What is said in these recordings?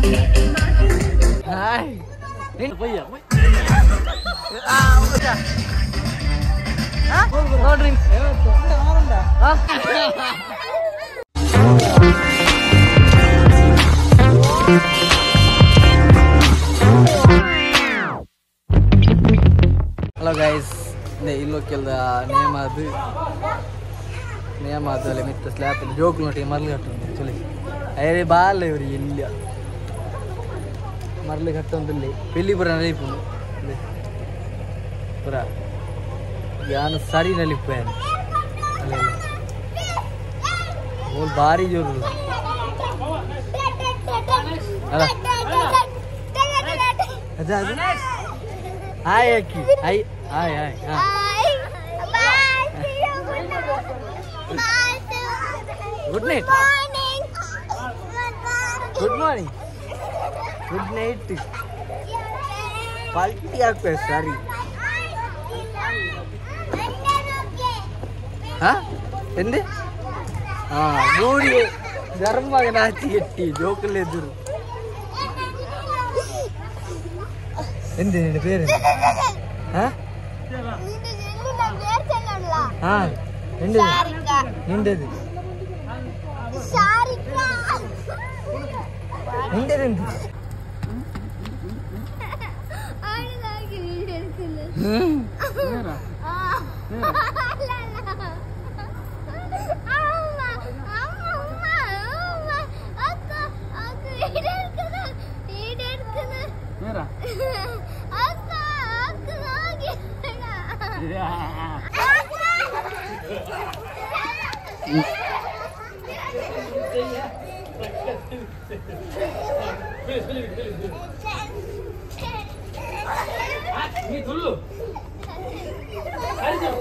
Hai. Ini apa ya? Udah. Hah? No drink. Hah? Hello guys, ini ilokkelda name adu alle mitta slap alle joke noti marlu kattundu choli ayre baalle ori illa marlu kattundulli pelli pura nalipu pura yaanu sari nalippayanu alle ol bari joru ala aja hi Aki hi hi hi good night good morning good night palti aakpe sorry ha ende moodi dharmaga naachi getti jokle eduru ende ninde peru ha ha ende nindedu Sarika nindedu aadagi video edukunu nera amma akka video edukunu nera akka hogi ini dulu. Hari tu.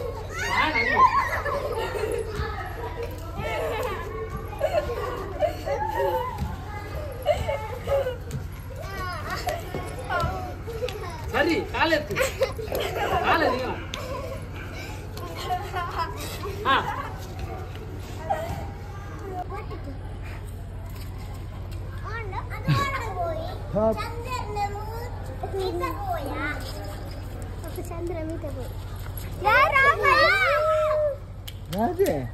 Hari, kale tu. Kale ni. Ah. Raja,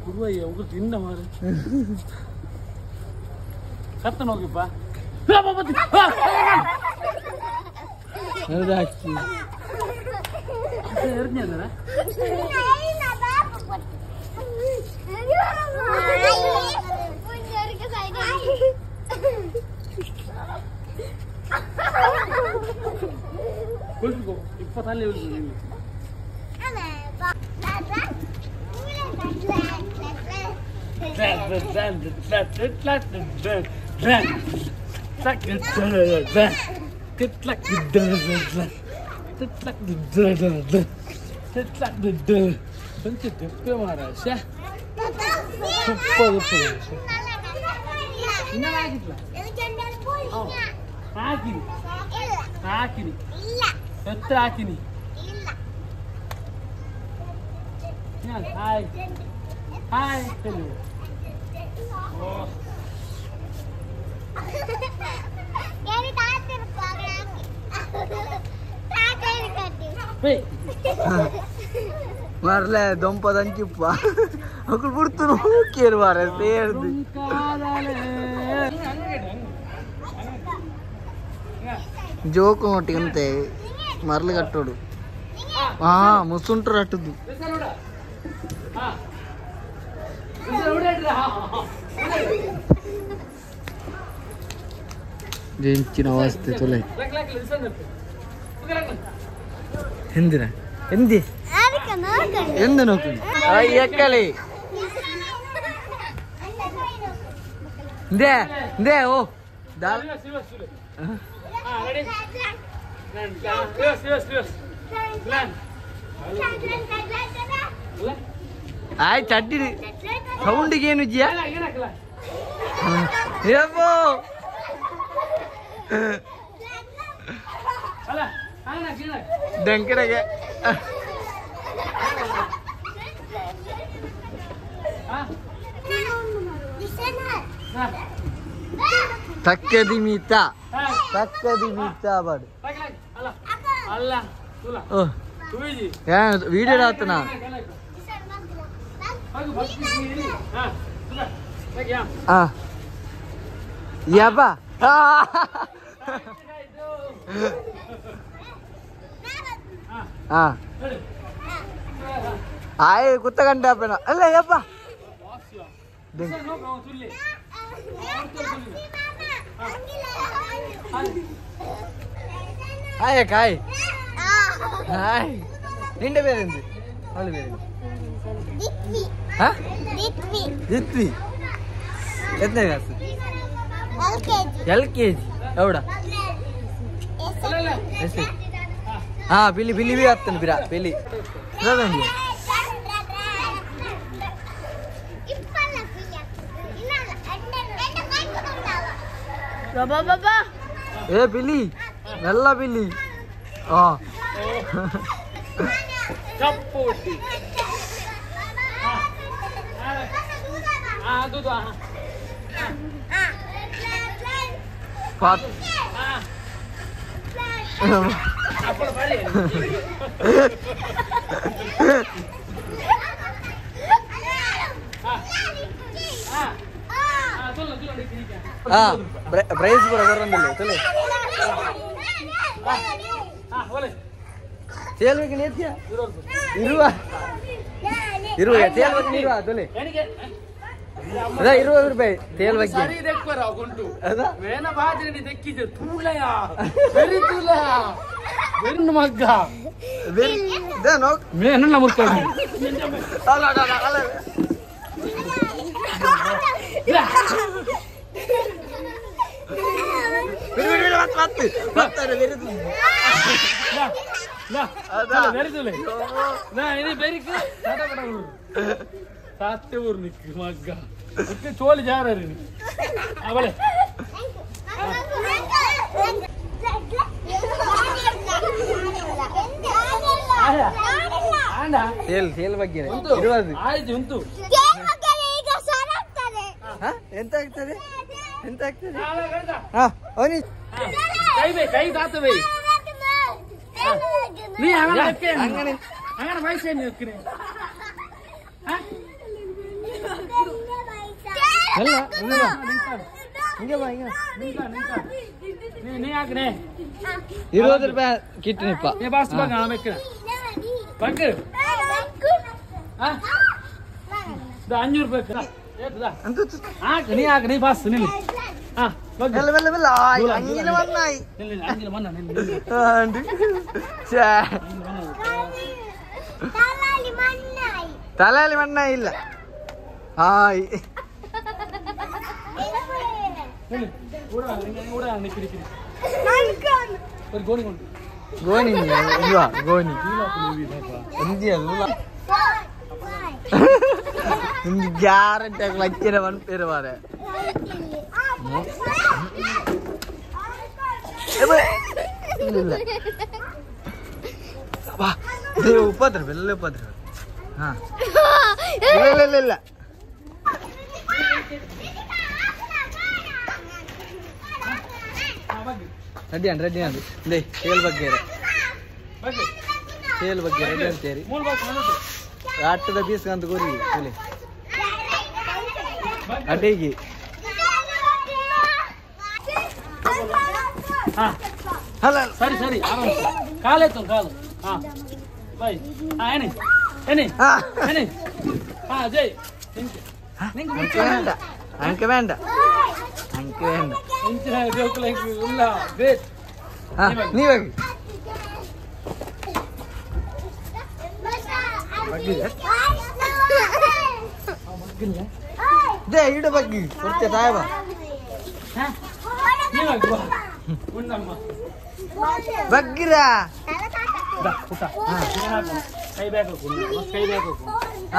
kurwa ya, ukur tinda mare. Kata nogi pa. Apa pati? Ada aki. Airnya ada? Kulko, ipatale ulni. Hi. Hi. Hello. Oh. Yari taatir program. Taatir katti. Hey. Marle dompadan chuppa. Akul purtunu kervare serdi. Joke noti ante marle kattodu. Musuntra attudu. Jenchina vaste tole endira endi arika nokandi endu nokandi ay ekkale inde oh dal ready yes plan ay chatti sound genu jiya yebo ala ana gina denkerege ha disena తక్కది మీత బాడు video రాస్తున్నా యాబా ఆయ కుత్తగంటే ఆపేనా అల్ల యబ్బా hi కాయ్ hi నిండే పేరేంది వాళ్ళ పేరేంది దిత్వి ఎత్నే కాదు ఎల్కేజీ ఎవడా పిల్లి పిల్లి వస్తాను పిరా పిల్లి చూడండి ఏ పిల్లి నల్ల పిల్లి ಪ್ರೈಸ್ ಕೂಡ ಬರಂದಿಲ್ಲ ಚಲೋ ಸೇಲ್ಬೇಕು ನೀತ್ಯ ಇರುವ ಸೇಲ್ಬೇಕು ನೀರುವ ತೊಲೆ 20 ರೂಪಾಯಿ ತೇಲ್ ಬಗ್ಗೆ ಮಗ್ಗ ಮುರ್ಕೊಂಡು ಸಾತ್ಯ ಊರ್ ನಿಕ್ ಮಗ್ಗ ಚೋಳಿ ಜಾರ ಅವಳೆ ಸೇಲ್ ಬಗ್ಗೆ ಆಯ್ತು ಉಂಟು ಎಂತ ಆಗ್ತದೆ ಎಂತ ಆಗ್ತದೆ ಕೈ ತಾತವೇ ನೀ ಹಂಗನೆ ವಯಸ್ಸೇನು ಹಿಂಗೆ ಬಾ ಹಿಂಗೆ ನೀ ಹಾಕ್ನೆ 20 ರೂಪಾಯಿ ಕಿಟ್ಟಿನಿಪ್ಪ ನೀ ಬಾಸ್ ಬಾಗ ಆಮೇಲೆ ಬಗ್ಗ 500 ರೂಪಾಯಿ ಹಾಕ್ ನೀ ಹಾಕ್ ನೀ ಬಾಸ್ ನಿಲ್ಲಿ మెల్ల మెల్ల మెల్ల అంగిల వన్నాయి తలాలి మన్నాయి ಇಲ್ಲ హాయ్ గోని ఇల్వా గోని ఉంది అది గ్యారంటీ వచ్చిన వన్ పేరు వారే ಉಪದ್ರ ಬೆಲ್ಲ ಉಪದ್ರ ಇಲ್ಲ ಇಲ್ಲ ರೆಡಿ ಅಂಡ್ ರೆಡಿ ಅಂದು ಲೇ ಸೇಲ್ ಬಗ್ಗೆ ರೆಡಿ ಅಂತೇರಿ ಆಟದ ಬೀಸ್ ಅಂತ ಕೋರಿ ಅಡ್ಡಿಗೆ ಸರಿ ಸರಿ ಕಾಲಾಯ್ತು ಕಾಲು ಬಾಯ್ ಏನೇ ಏನೇ ಏನೇ ಜೈ ಅಂಕೆ ಬೇಡ ಅಂಕೆ ಬೇಡ ಇಲ್ಲ ಗ್ರೇಟ್ ನೀವೇ ದೇ ಇಡ ಬಗ್ಗೆ ಕೊಡ್ತೇ ಸಾಯಬ ಬಗ್ಗಿರಾ ಕೈ ಬ್ಯಾಕ್ ಕೈ ಬ್ಯಾಕ್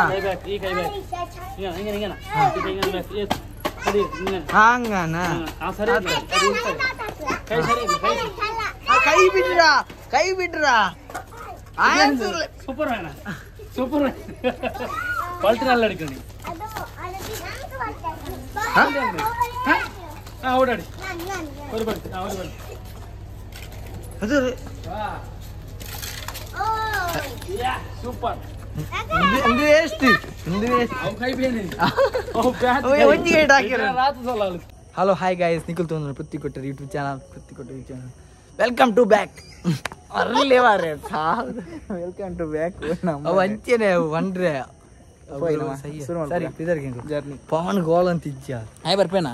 ಕೈ ಬ್ಯಾಕ್ ಈ ಕೈ ಬ್ಯಾಕ್ ಹಂಗನಾ ಕೈ ಬಿಡ್ರಾ ಕೈ ಬಿಡ್ರಾ ಸೂಪರ್ ಸೂಪರ್ ಪಲ್ಟಿನಲ್ಲಿ ಅಡಿಕಣಿ ಓಡಾಡಿ ಹೊರಬರ್ತಿ ಅದು super hello hi guys Nikhil ತೊಂದ್ರೆ ಪೃಥ್ವಿ ಕೊಟ್ಟರು YouTube channel welcome to back ಅರ್ಲಿ ಮಾರೆ ವೆಲ್ಕಮ್ ಟು ಬ್ಯಾಕ್ ಅವು ಅಂಚೆನೆ ಬಂದ್ರೆ ಜರ್ನಿ ಪವನ್ ಗೋಲ್ ಅಂತ ಇಜ್ಜ ಹಾಯ್ ಬರ್ಪೇನಾ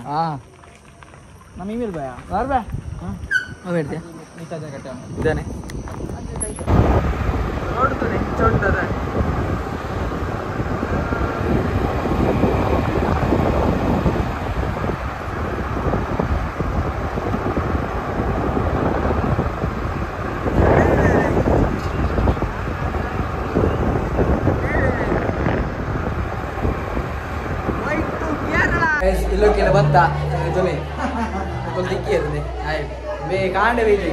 ನಮ್ಮ ಇಮೇಲ್ ಬಾಯ ಬರ್ಬಾ ಹೇಳ್ತೀಯ ಇದ್ದಾನೆ ನೋಡ್ತಾನೆ ಚೋಡ್ತದೆ ಇಲ್ಲೋಕೆಲ್ಲ ಬಂತ ಜೊಲೆ ದಿಕ್ಕಿರ್ತದೆ ಆಯ್ತು ಕಾಂಡೆ ಬೈಜಿ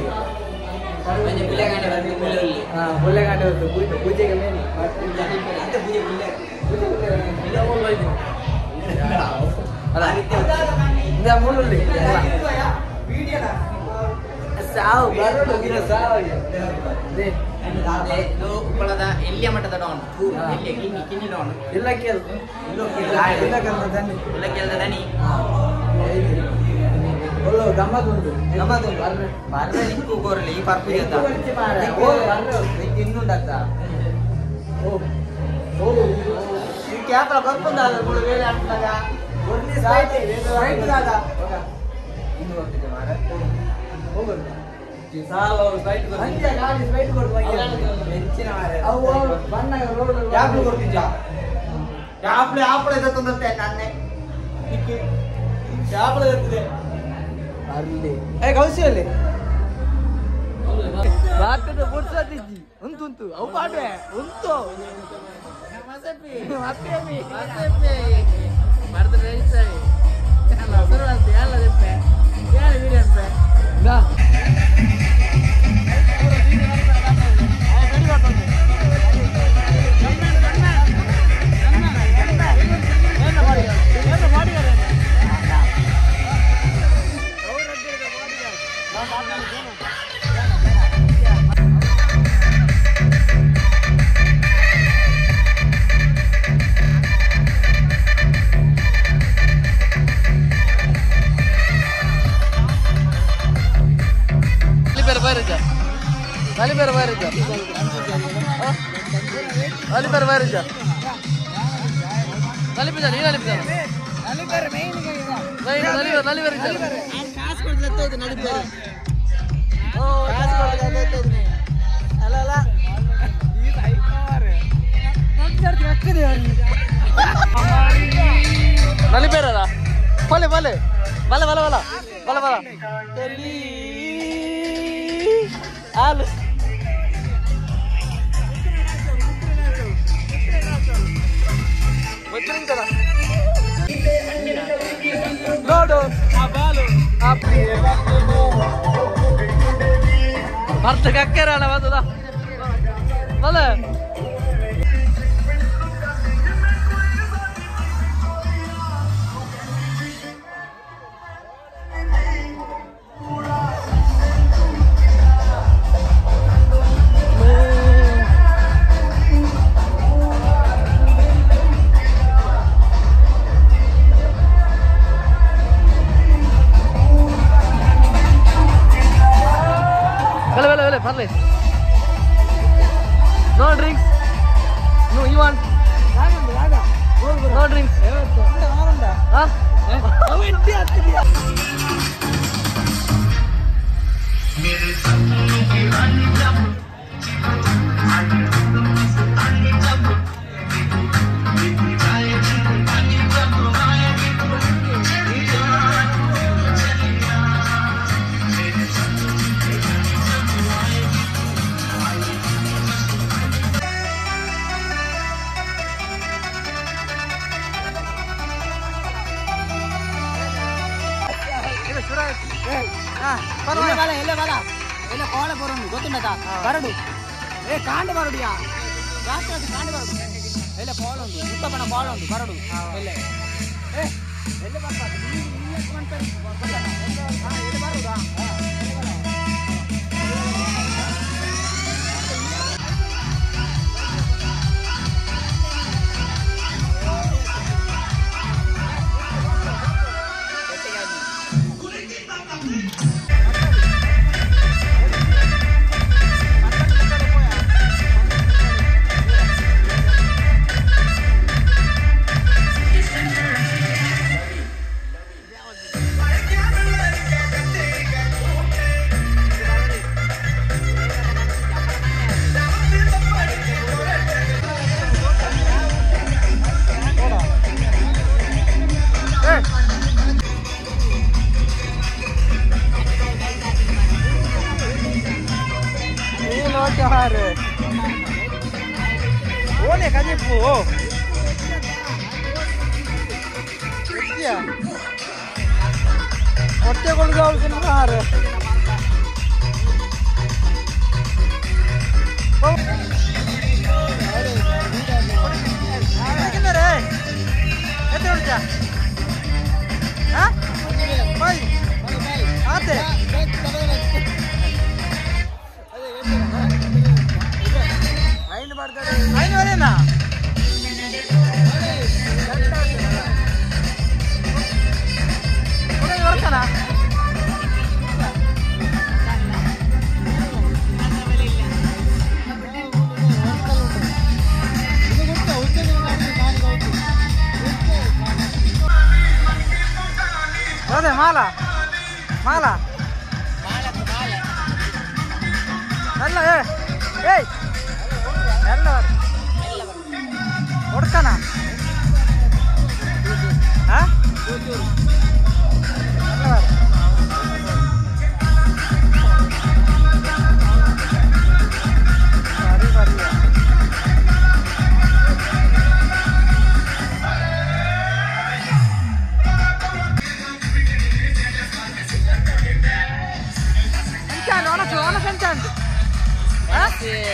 ಮುಳ್ಳೆಗಾಂಡೆ ಬಂತು ಪೂಜೆಗೆ ಮೇಲೆ ಅಲ್ಲ ಮುಳ್ಳುಳ್ಳಿ ಸಾವು ಉಪ್ಪಳದ ಎಲ್ಲಿಯ ಮಟ್ಟದ ಡಾನ್ ಕಿನ್ನಿ ಡಾನ್ ಇಲ್ಲ ದನಿ ಗಮ್ಮತ್ತುಂಟು ಬರ್ರೆ ನಿಕ್ಕು ಕೋರಲಿ ಈ ಪರ್ಪು ಇನ್ನುಂಟ ಕ್ಯಾಪಲ ಬರ್ಕೊಂಡಾಗ ಬೇರೆ ಆಗ್ತದ ಕೌಶಲ್ಲಿ ಭಾರತದ ಪುರ್ಸತಿಜ್ಜಿ ಉಂಟು ಅವು ಪಾಡ್ವೆ ಉಂಟು ನಲಿಬೇರಲ್ಲ ಬಲೆ ಬಲೆ ಬಲ ಬಲ ಬಲ ಬಲ ಬಲ ಹಾಲು ನೋಡು ಭರ್ತ ಕಕ್ಕರಲ್ಲ ಬಂದದ ಬಲ No drinks. No, you want? No drinks. Huh? ಬರಡು ಏ ಕಾಂಡ ಬರಡಿಯಾ ರಾತ್ರಿ ಕಾಂಡ ಬರಡು ಎಲ್ಲ ಬಾಲ್ ಉಂಟು ಮುತ್ತಪ್ಪನ ಬಾಲ್ ಉಂಟು ಬರಡು ಎಲ್ಲೇ ಏ ಎಲ್ಲ ಬರ್ಬಾರ್ದು മാല മാല നല്ല ഏയ് നല്ല കൊടുക്കണ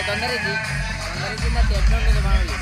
తొందరకి ఎట్లా ఉంటుంది మామూలు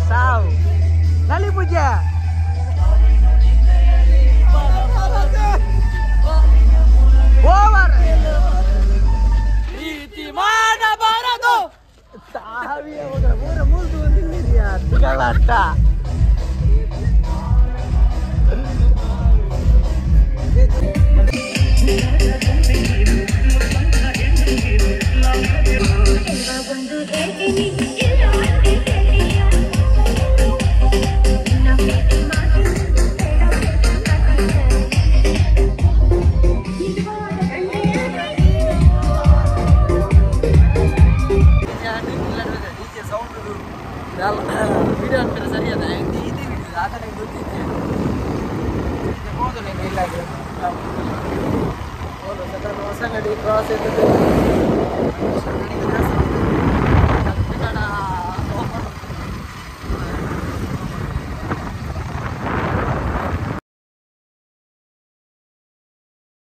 ಸಾವು ನಲಿ ಪೂಜೆ ಓವರ್ ಪ್ರೀತಿ ಮಾಡಬಾರದು ಸಾವಿಯ ಮೂರ ಮೂರು ಬಂದಿದ್ದೀಯಾ ತಿಗಳಾಟ ವಿಡಿಯೋ ಅಂತಾರೆ ಸರಿಯದ ಇದೇ ವಿಡಿಯೋ ಆ ಕಡೆ ಗೊತ್ತಿದ್ದೆ ಹೋಗೋದು ಇಲ್ಲ ಹೊಸ ಗಡಿ ಕ್ರಾಸ್